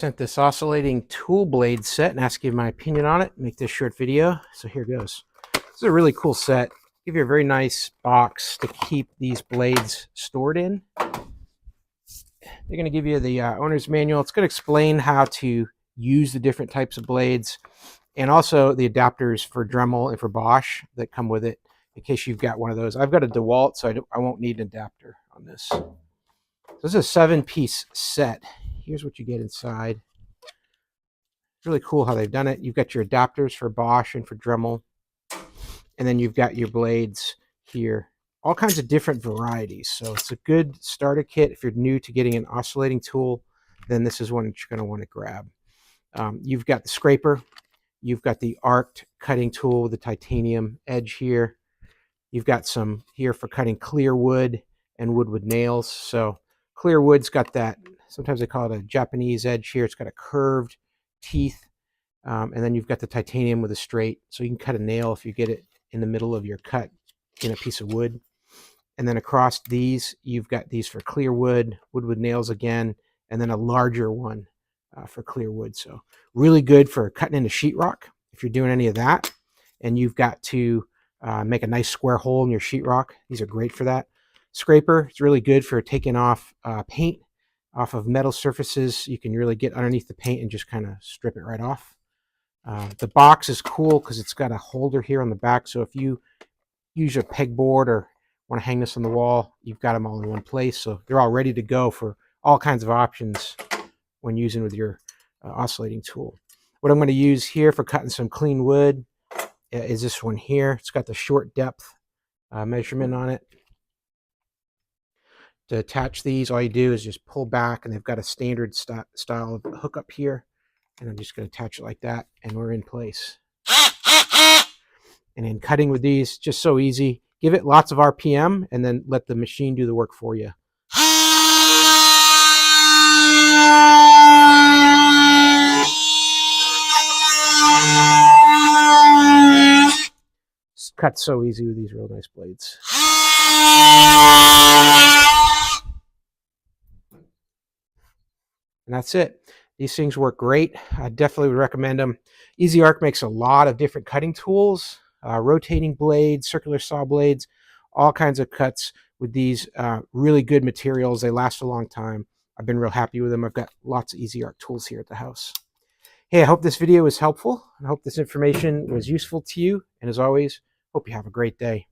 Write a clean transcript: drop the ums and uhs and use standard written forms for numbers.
Sent this oscillating tool blade set and asked you my opinion on it. Make this short video. So here goes. This is a really cool set. Give you a very nice box to keep these blades stored in. They're going to give you the owner's manual. It's going to explain how to use the different types of blades and also the adapters for Dremel and for Bosch that come with it in case you've got one of those. I've got a DeWalt, so I won't need an adapter on this. So this is a 7-piece set. Here's what you get inside. It's really cool how they've done it. You've got your adapters for Bosch and for Dremel. And then you've got your blades here. All kinds of different varieties. So it's a good starter kit. If you're new to getting an oscillating tool, then this is one that you're going to want to grab. You've got the scraper. You've got the arced cutting tool with the titanium edge here. You've got some here for cutting clear wood and wood with nails. So clear wood's got that, sometimes they call it a Japanese edge here. It's got a curved teeth. And then you've got the titanium with a straight. So you can cut a nail if you get it in the middle of your cut in a piece of wood. And then across these, you've got these for clear wood, wood with nails again, and then a larger one for clear wood. So really good for cutting into sheetrock if you're doing any of that. And you've got to make a nice square hole in your sheetrock. These are great for that. Scraper, it's really good for taking off paint off of metal surfaces. You can really get underneath the paint and just kind of strip it right off. The box is cool because it's got a holder here on the back. So if you use your pegboard or want to hang this on the wall, you've got them all in one place. So they're all ready to go for all kinds of options when using with your oscillating tool. What I'm going to use here for cutting some clean wood is this one here. It's got the short depth measurement on it. To attach these, all you do is just pull back, and they've got a standard style of hook up here. And I'm just going to attach it like that, and we're in place. And in cutting with these, just so easy. Give it lots of RPM, and then let the machine do the work for you. Just cut so easy with these real nice blades. And that's it. These things work great. I definitely would recommend them. EZARC makes a lot of different cutting tools, rotating blades, circular saw blades, all kinds of cuts with these really good materials. They last a long time. I've been real happy with them. I've got lots of EZARC tools here at the house. Hey, I hope this video was helpful. I hope this information was useful to you. And as always, hope you have a great day.